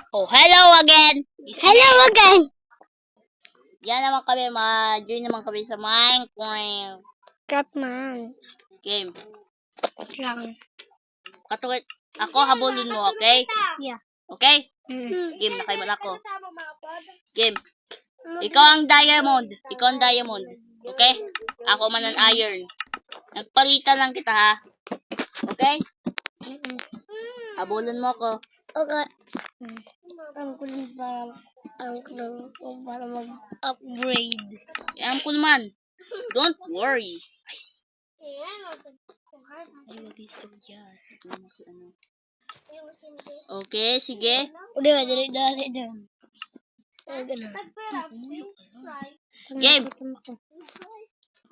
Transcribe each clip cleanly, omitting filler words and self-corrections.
Oh, hello again! Hello again! Yan naman kami, ma-join naman kami sa Minecraft Catman. game. Lang. Katulad, ako habulin mo, okay? Yeah. Okay? Game, nakaimot ako. Game. Ikaw ang diamond. Ikaw ang diamond. Okay? Ako man ang iron. Nagpalitan lang kita, ha? Okay? Habulin mo ako. Okay. Ang kulit para mag-upgrade. Alam ko naman. Don't worry. Okay, sige. Udah, dali. Game.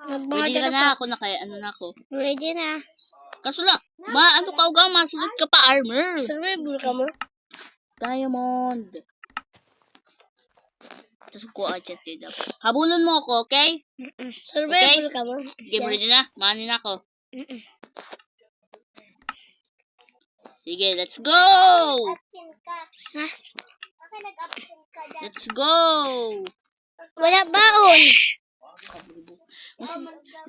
Ready ka na ako na kaya ano na ako. Ready na. Kaso lang, ano ka ugang masulit ka pa armor. Survival ka mo? Diamond. Tapos ko chat dito. Habulon mo ako, okay? Survival ka mo? Game ready na. Manin ako. Sige, let's go! Ha? Let's go! Wala baon.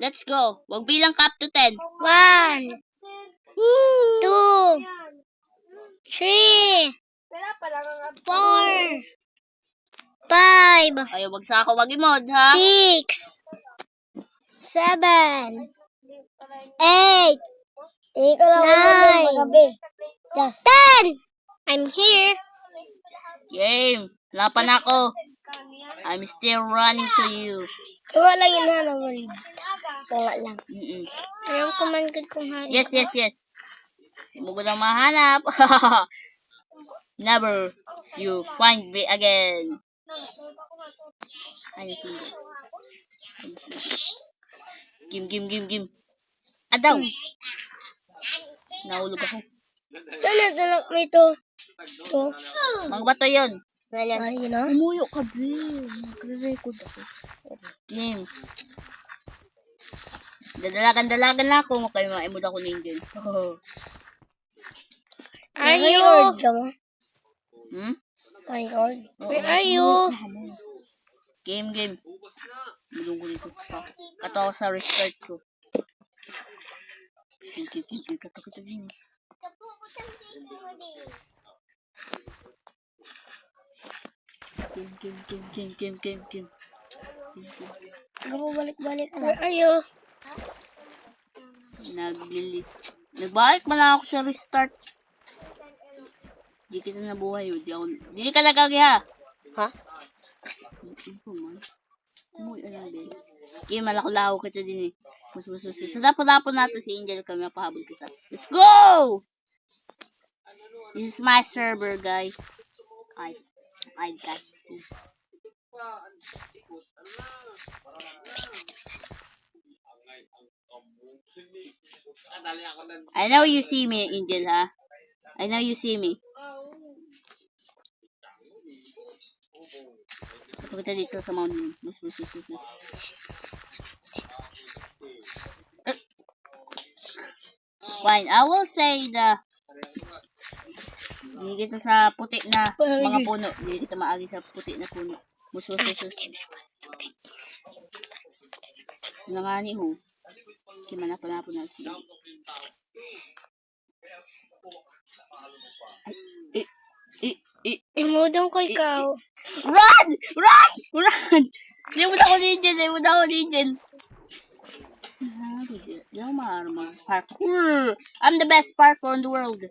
Let's go. Wag bilang ka up to 10. 1, 2, 3, 4, 5, Ayaw, wag sa ako mag-imod, ha? 6, 7, 8, 9, 10. I'm here. Game. Lapan ako. I'm still running to you. Tunga lang yun ha, worried. Tunga lang. Alam ko man good kung hanap. Yes. Hindi mo ko lang mahanap. Never you find me again. Ano sila? Game. Adaw. Nahulog ako. Tanak mo ito. Ito. Magbato yun. Ay, yun ha? Umuyo ka, Bill. Nagre-record ako. Game. Dalagan na ako. Kayo maimod ako ninja. Are you? Ka mo? Record? Where are you? Game. Bulong ko dito. Kato ako sa restart ko. Game. Kato din. Game. Ako balik-balik. Where are you? Nagbalik man lang ako sa restart. Di kita nabuhay. Di ka nagagi ha. Ha? Umuwi lang din. Okay, malakulaw kita din eh. So, dapo natin si Angel kami mapahabol kita. Let's go! This is my server, guys. Guys. I know you see me, Angel, ha? I know you see me. Kita dito sa mountain. Fine, I will say hindi kita sa puti na mga puno. Hindi kita maagi sa puti na puno. Mus. Nangani ho. Kimana pa na siya. Imodong ko ikaw. Run! Limod ako ninja. Parkour. I'm the best parkour in the world.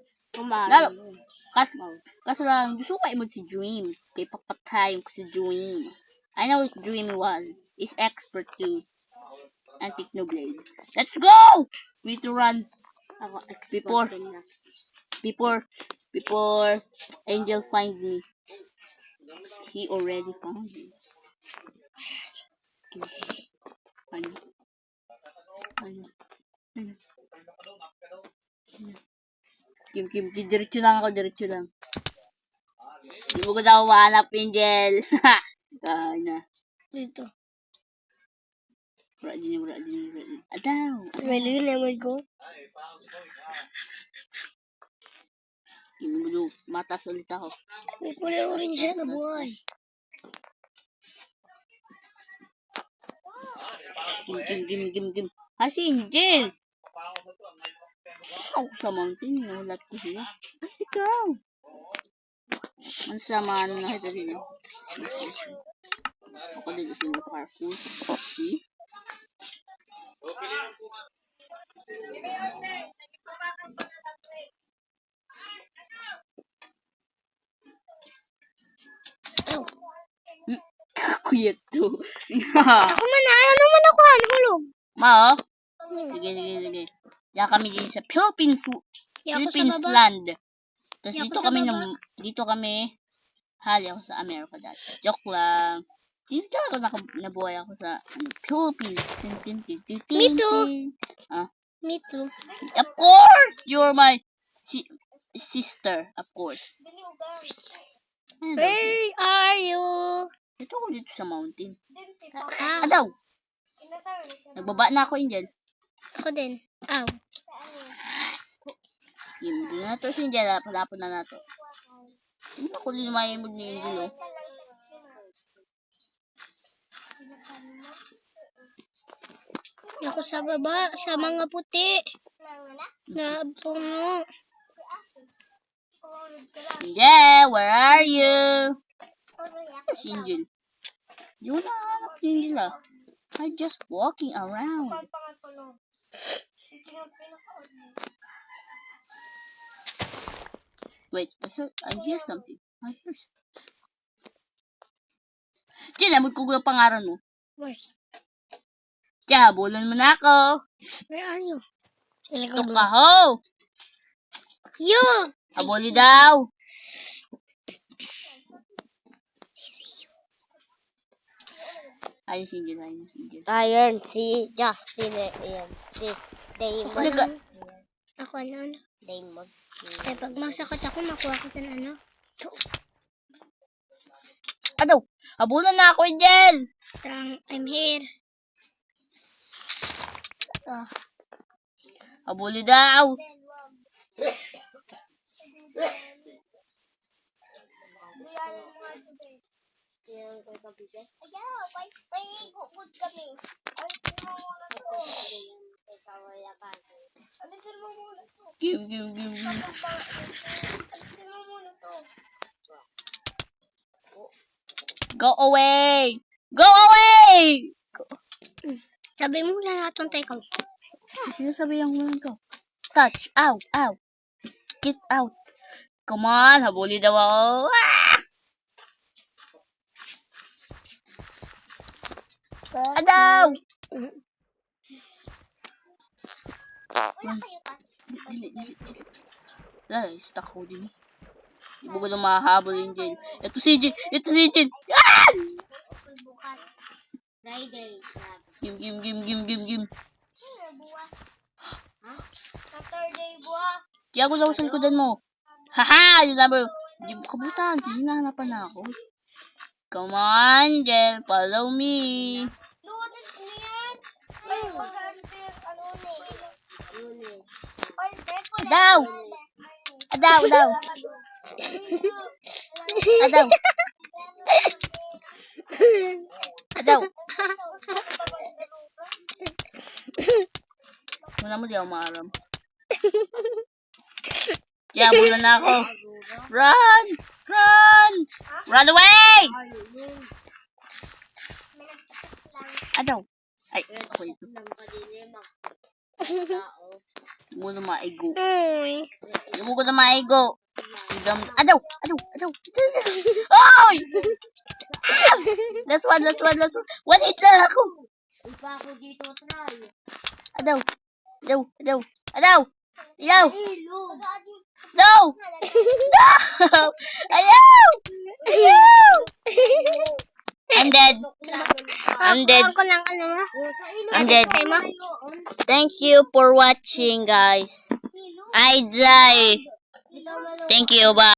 Kaso lang, gusto ko imod si Dream. Kay papatay ko si Dream. I know what Dream was. Is expert too. And Technoblade. Let's go! We need to run. Before Angel find me. He already found me. Ano? Kim, diretso lang ako. Hindi mo ko daw mahanap, Angel. Na. Dito. Mura din. Adaw. Well, yun naman ko. Blue. Matas ulit ako. May kulay orange siya na buhay. Gim. Ah, si Angel. Ako sa mountain. Nahulat ko siya. Basta ikaw. Ang sama na kita din. Ako din kasi ng parkour. See? Kuya to. Ako man na. Ano man ako? Hulog. Ma, oh. Sige. Yan kami din sa Philippines baba. land. Tapos Di ako dito sa kami, baba. dito kami, hali ako sa America dati. Joke lang. Dito talaga nabuhay ako sa Philippines. Me too. Ah, Me too. of course! You're my sister, of course. Ano daw? Where are you? Dito ako dito sa mountain. Ow. Adaw! Nagbaba na ako, Angel. Ako din. Ow. Hindi na to si Angel. Palapon na to. Hindi ako din mayimod ni Angel, oh. Ako sa baba. Sa mga puti. Na puno. Angel, where are you? Si Angel. Di ko nahanap si Angel, ah. I'm just walking around. Wait, I hear something. Diyan, abot ko yung pangaran mo. Where? Diyan, habulon mo na ako. Where are you? Tuk ka ho. You! Habuli daw. Ayun si Angel. Ayan, si Justin. Ayan, si Damon. Ako ano? Damon. Eh, pag masakit ako, makuha ko ng ano? Adaw, habulan na ako, Angel. I'm here. Habuli daw. Give. Go away! Go away! Sabi mo na natin tayo. Sinasabihan ko lang ko. Touch. Ow. Get out. Come on. Habuli daw ako. Adaw! Dali, stuck ko din. Hindi ko na mahahabol yung Angel. Ito si Angel. Ah! Friday. Gim. Saturday, buwa. Kaya ko daw sa likodan mo. Haha! Yung number. Hindi mo kabutan. Sige, nahanapan na ako. Come on, Angel. Follow me. Adaw! Muna mo di ako maaram. Kaya muna na ako. Run! Run away! Adaw! Ay, ako ito. Hindi mo na maigo. Adaw! Oy! Last one. One hit lang ako. Ipa ako dito, try. Adaw! No! Ayaw! I'm dead. I'm dead. Ako lang, ano mo? I'm dead. Thank you for watching, guys. I die. Thank you. Bye.